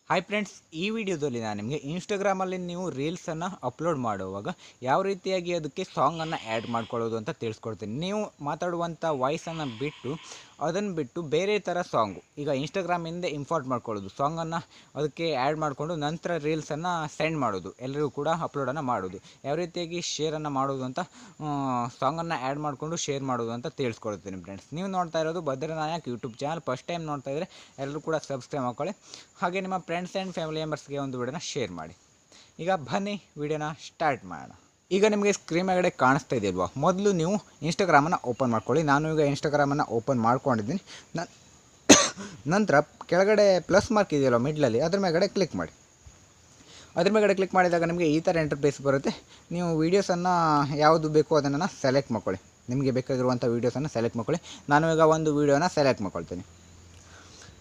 Hi friends, ಈ ವಿಡಿಯೋದಲ್ಲಿ ನಾನು ನಿಮಗೆ ಇನ್ಸ್ಟಾಗ್ರಾಮಲ್ಲಿ ನೀವು ರೀಲ್ಸನ್ನು ಅಪ್ಲೋಡ್ ಮಾಡುವಾಗ ಯಾವ ರೀತಿಯಾಗಿ ಅದಕ್ಕೆ ಸಾಂಗನ್ನು ಆ್ಯಡ್ ಮಾಡ್ಕೊಳ್ಳೋದು ಅಂತ ತಿಳಿಸ್ಕೊಡ್ತೀನಿ. ನೀವು ಮಾತಾಡುವಂಥ ವಾಯ್ಸನ್ನು ಅದನ್ನು ಬಿಟ್ಟು ಬೇರೆ ಥರ ಸಾಂಗು ಈಗ ಇನ್ಸ್ಟಾಗ್ರಾಮಿಂದ ಇಂಪೋರ್ಟ್ ಮಾಡ್ಕೊಳ್ಳೋದು, ಸಾಂಗನ್ನು ಅದಕ್ಕೆ ಆ್ಯಡ್ ಮಾಡಿಕೊಂಡು ನಂತರ ರೀಲ್ಸನ್ನು ಸೆಂಡ್ ಮಾಡೋದು, ಎಲ್ಲರಿಗೂ ಕೂಡ ಅಪ್ಲೋಡನ್ನು ಮಾಡೋದು, ಯಾವ ರೀತಿಯಾಗಿ ಶೇರನ್ನು ಮಾಡೋದು ಅಂತ ಸಾಂಗನ್ನು ಆ್ಯಡ್ ಮಾಡಿಕೊಂಡು ಶೇರ್ ಮಾಡೋದು ಅಂತ ತಿಳಿಸ್ಕೊಡ್ತೀನಿ ಫ್ರೆಂಡ್ಸ್. ನೀವು ನೋಡ್ತಾ ಇರೋದು ಭದ್ರನಾಯಕ್ ಯೂಟ್ಯೂಬ್ ಚಾನಲ್. ಫಸ್ಟ್ ಟೈಮ್ ನೋಡ್ತಾ ಇದ್ದರೆ ಎಲ್ಲರೂ ಕೂಡ ಸಬ್ಸ್ಕ್ರೈಬ್ ಮಾಡ್ಕೊಳ್ಳಿ. ಹಾಗೆ ನಿಮ್ಮ ಫ್ರೆಂಡ್ಸ್ ಆ್ಯಂಡ್ ಫ್ಯಾಮಿಲಿ ಮೆಂಬರ್ಸ್ಗೆ ಒಂದು ವಿಡಿಯೋನ ಶೇರ್ ಮಾಡಿ. ಈಗ ಬನ್ನಿ ವಿಡಿಯೋನ ಸ್ಟಾರ್ಟ್ ಮಾಡೋಣ. ಈಗ ನಿಮಗೆ ಸ್ಕ್ರೀನ್ ಮೇಲ್ಗಡೆ ಕಾಣಿಸ್ತಾ ಇದೆಯಲ್ವಾ, ಮೊದಲು ನೀವು ಇನ್ಸ್ಟಾಗ್ರಾಮನ್ನು ಓಪನ್ ಮಾಡ್ಕೊಳ್ಳಿ. ನಾನು ಈಗ ಇನ್ಸ್ಟಾಗ್ರಾಮನ್ನು ಓಪನ್ ಮಾಡ್ಕೊಂಡಿದ್ದೀನಿ. ನಂತರ ಕೆಳಗಡೆ ಪ್ಲಸ್ ಮಾರ್ಕ್ ಇದೆಯಲ್ವ ಮಿಡ್ಲಲ್ಲಿ, ಅದ್ರ ಮೇಲ್ಗಡೆ ಕ್ಲಿಕ್ ಮಾಡಿ. ಅದ್ರ ಮೇಲ್ಗಡೆ ಕ್ಲಿಕ್ ಮಾಡಿದಾಗ ನಿಮಗೆ ಈ ಥರ ಇಂಟರ್ಫೇಸ್ ಬರುತ್ತೆ. ನೀವು ವೀಡಿಯೋಸನ್ನು ಯಾವುದು ಬೇಕೋ ಅದನ್ನು ಸೆಲೆಕ್ಟ್ ಮಾಡ್ಕೊಳ್ಳಿ. ನಿಮಗೆ ಬೇಕಾಗಿರುವಂಥ ವೀಡಿಯೋಸನ್ನು ಸೆಲೆಕ್ಟ್ ಮಾಡ್ಕೊಳ್ಳಿ. ನಾನು ಈಗ ಒಂದು ವೀಡಿಯೋನ ಸೆಲೆಕ್ಟ್ ಮಾಡ್ಕೊಳ್ತೀನಿ.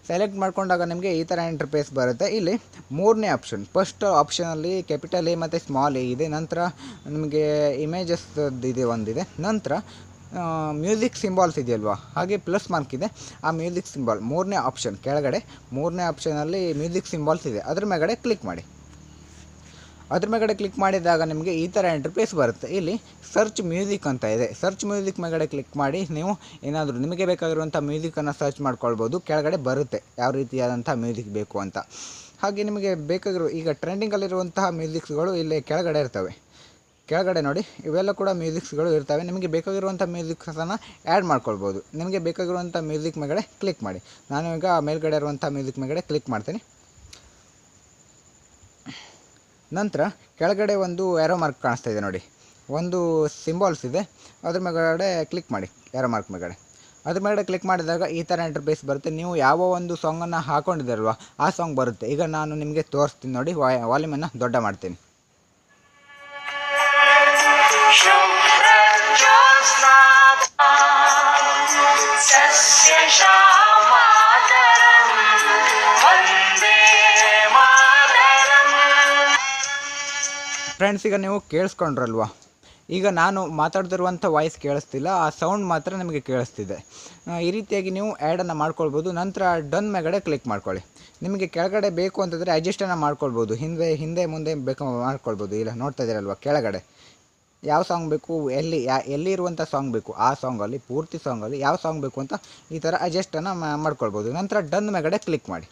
ಸೆಲೆಕ್ಟ್ ಮಾಡ್ಕೊಂಡಾಗ ನಿಮಗೆ ಈ ಥರ ಇಂಟರ್ಫೇಸ್ ಬರುತ್ತೆ. ಇಲ್ಲಿ ಮೂರನೇ ಆಪ್ಷನ್, ಫಸ್ಟ್ ಆಪ್ಷನಲ್ಲಿ ಕ್ಯಾಪಿಟಲ್ ಎ ಮತ್ತು ಸ್ಮಾಲ್ ಎ ಇದೆ. ನಂತರ ನಿಮಗೆ ಇಮೇಜಸ್ ಇದೆ ಒಂದಿದೆ. ನಂತರ ಮ್ಯೂಸಿಕ್ ಸಿಂಬಾಲ್ಸ್ ಇದೆಯಲ್ವಾ, ಹಾಗೆ ಪ್ಲಸ್ ಮಾರ್ಕ್ ಇದೆ. ಆ ಮ್ಯೂಸಿಕ್ ಸಿಂಬಾಲ್ ಮೂರನೇ ಆಪ್ಷನ್ ಕೆಳಗಡೆ, ಮೂರನೇ ಆಪ್ಷನಲ್ಲಿ ಮ್ಯೂಸಿಕ್ ಸಿಂಬಾಲ್ಸ್ ಇದೆ. ಅದ್ರ ಮೇಲ್ಗಡೆ ಕ್ಲಿಕ್ ಮಾಡಿ. ಅದ್ರ ಮೇಲ್ಗಡೆ ಕ್ಲಿಕ್ ಮಾಡಿದಾಗ ನಿಮಗೆ ಈ ಥರ ಇಂಟರ್ಫೇಸ್ ಬರುತ್ತೆ. ಇಲ್ಲಿ ಸರ್ಚ್ ಮ್ಯೂಸಿಕ್ ಅಂತ ಇದೆ. ಸರ್ಚ್ ಮ್ಯೂಸಿಕ್ ಮೇಲ್ಗಡೆ ಕ್ಲಿಕ್ ಮಾಡಿ ನೀವು ಏನಾದರೂ ನಿಮಗೆ ಬೇಕಾಗಿರುವಂಥ ಮ್ಯೂಸಿಕನ್ನು ಸರ್ಚ್ ಮಾಡ್ಕೊಳ್ಬೋದು. ಕೆಳಗಡೆ ಬರುತ್ತೆ ಯಾವ ರೀತಿಯಾದಂಥ ಮ್ಯೂಸಿಕ್ ಬೇಕು ಅಂತ. ಹಾಗೆ ನಿಮಗೆ ಬೇಕಾಗಿರೋ ಈಗ ಟ್ರೆಂಡಿಂಗಲ್ಲಿರುವಂತಹ ಮ್ಯೂಸಿಕ್ಸ್ಗಳು ಇಲ್ಲಿ ಕೆಳಗಡೆ ಇರ್ತವೆ. ಕೆಳಗಡೆ ನೋಡಿ, ಇವೆಲ್ಲ ಕೂಡ ಮ್ಯೂಸಿಕ್ಸ್ಗಳು ಇರ್ತವೆ. ನಿಮಗೆ ಬೇಕಾಗಿರುವಂಥ ಮ್ಯೂಸಿಕ್ಸನ್ನು ಆ್ಯಡ್ ಮಾಡ್ಕೊಳ್ಬೋದು. ನಿಮಗೆ ಬೇಕಾಗಿರುವಂಥ ಮ್ಯೂಸಿಕ್ ಮೇಲ್ಗಡೆ ಕ್ಲಿಕ್ ಮಾಡಿ. ನಾನು ಈಗ ಮೇಲ್ಗಡೆ ಇರುವಂಥ ಮ್ಯೂಸಿಕ್ ಮೇಲ್ಗಡೆ ಕ್ಲಿಕ್ ಮಾಡ್ತೀನಿ. ನಂತರ ಕೆಳಗಡೆ ಒಂದು ಏರೋ ಮಾರ್ಕ್ ಕಾಣಿಸ್ತಾ ಇದೆ ನೋಡಿ, ಒಂದು ಸಿಂಬಾಲ್ಸ್ ಇದೆ. ಅದ್ರ ಮೇಲ್ಗಡೆ ಕ್ಲಿಕ್ ಮಾಡಿ, ಏರೋ ಮಾರ್ಕ್ ಮೇಲ್ಗಡೆ. ಅದ್ರ ಮೇಲ್ಗಡೆ ಕ್ಲಿಕ್ ಮಾಡಿದಾಗ ಈ ಥರ ಇಂಟರ್ಫೇಸ್ ಬರುತ್ತೆ. ನೀವು ಯಾವ ಒಂದು ಸಾಂಗನ್ನು ಹಾಕೊಂಡಿದ್ದೀರಲ್ವ ಆ ಸಾಂಗ್ ಬರುತ್ತೆ. ಈಗ ನಾನು ನಿಮಗೆ ತೋರಿಸ್ತೀನಿ ನೋಡಿ, ವಾಲ್ಯೂಮನ್ನು ದೊಡ್ಡ ಮಾಡ್ತೀನಿ. ಫ್ರೆಂಡ್ಸ್, ಈಗ ನೀವು ಕೇಳಿಸ್ಕೊಂಡ್ರಲ್ವ, ಈಗ ನಾನು ಮಾತಾಡ್ತಿರುವಂಥ ವಾಯ್ಸ್ ಕೇಳಿಸ್ತಿಲ್ಲ, ಆ ಸೌಂಡ್ ಮಾತ್ರ ನಿಮಗೆ ಕೇಳಿಸ್ತಿದೆ. ಈ ರೀತಿಯಾಗಿ ನೀವು ಆ್ಯಡನ್ನು ಮಾಡ್ಕೊಳ್ಬೋದು. ನಂತರ ಡನ್ ಮೇಲ್ಗಡೆ ಕ್ಲಿಕ್ ಮಾಡ್ಕೊಳ್ಳಿ. ನಿಮಗೆ ಕೆಳಗಡೆ ಬೇಕು ಅಂತಂದರೆ ಅಡ್ಜಸ್ಟನ್ನು ಮಾಡ್ಕೊಳ್ಬೋದು, ಹಿಂದೆ ಮುಂದೆ ಬೇಕು ಮಾಡ್ಕೊಳ್ಬೋದು. ಇಲ್ಲ ನೋಡ್ತಾ ಇದ್ದೀರಲ್ವ, ಕೆಳಗಡೆ ಯಾವ ಸಾಂಗ್ ಬೇಕು, ಎಲ್ಲಿ ಇರುವಂಥ ಸಾಂಗ್ ಬೇಕು ಆ ಸಾಂಗಲ್ಲಿ, ಪೂರ್ತಿ ಸಾಂಗಲ್ಲಿ ಯಾವ ಸಾಂಗ್ ಬೇಕು ಅಂತ ಈ ಥರ ಅಡ್ಜಸ್ಟನ್ನು ಮಾಡ್ಕೊಳ್ಬೋದು. ನಂತರ ಡನ್ ಮೇಲ್ಗಡೆ ಕ್ಲಿಕ್ ಮಾಡಿ.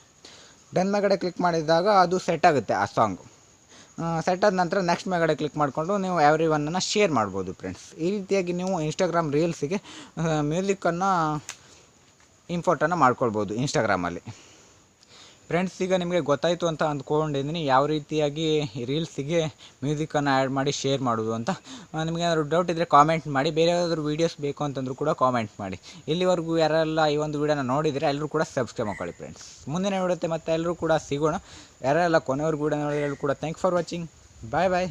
ಡನ್ ಮೇಲ್ಗಡೆ ಕ್ಲಿಕ್ ಮಾಡಿದಾಗ ಅದು ಸೆಟ್ ಆಗುತ್ತೆ ಆ ಸಾಂಗು. ಸೆಟ್ ಆದ ನಂತರ ನೆಕ್ಸ್ಟ್ ಮೇಲ್ಗಡೆ ಕ್ಲಿಕ್ ಮಾಡಿಕೊಂಡು ನೀವು ಎವ್ರಿ ಒನ್ನನ್ನು ಶೇರ್ ಮಾಡ್ಬೋದು ಫ್ರೆಂಡ್ಸ್. ಈ ರೀತಿಯಾಗಿ ನೀವು ಇನ್ಸ್ಟಾಗ್ರಾಮ್ ರೀಲ್ಸಿಗೆ ಮ್ಯೂಸಿಕ್ಕನ್ನು ಇಂಪೋರ್ಟನ್ನು ಮಾಡ್ಕೊಳ್ಬೋದು ಇನ್ಸ್ಟಾಗ್ರಾಮಲ್ಲಿ. ಫ್ರೆಂಡ್ಸ್, ಈಗ ನಿಮಗೆ ಗೊತ್ತಾಯಿತು ಅಂತ ಅಂದ್ಕೊಂಡಿದ್ದೀನಿ ಯಾವ ರೀತಿಯಾಗಿ ರೀಲ್ಸಿಗೆ ಮ್ಯೂಸಿಕ್ಕನ್ನು ಆ್ಯಡ್ ಮಾಡಿ ಶೇರ್ ಮಾಡೋದು ಅಂತ. ನಿಮಗೇನಾದ್ರು ಡೌಟ್ ಇದ್ದರೆ ಕಾಮೆಂಟ್ ಮಾಡಿ. ಬೇರೆ ಯಾವ್ದಾದ್ರು ವೀಡಿಯೋಸ್ ಬೇಕು ಅಂತಂದ್ರೂ ಕೂಡ ಕಾಮೆಂಟ್ ಮಾಡಿ. ಇಲ್ಲಿವರೆಗೂ ಯಾರೆಲ್ಲ ಈ ಒಂದು ವೀಡಿಯೋನ ನೋಡಿದರೆ ಎಲ್ಲರೂ ಕೂಡ ಸಬ್ಸ್ಕ್ರೈಬ್ ಮಾಡ್ಕೊಳ್ಳಿ ಫ್ರೆಂಡ್ಸ್. ಮುಂದಿನ ವಿಡಿಯೋತ್ತೆ ಮತ್ತೆ ಎಲ್ಲರೂ ಕೂಡ ಸಿಗೋಣ. ಯಾರೆಲ್ಲ ಕೊನೆವರೆಗೂ ವೀಡಿಯೋ ನೋಡಿದ್ರೆ ಎಲ್ಲರೂ ಕೂಡ thank for watching. Bye bye.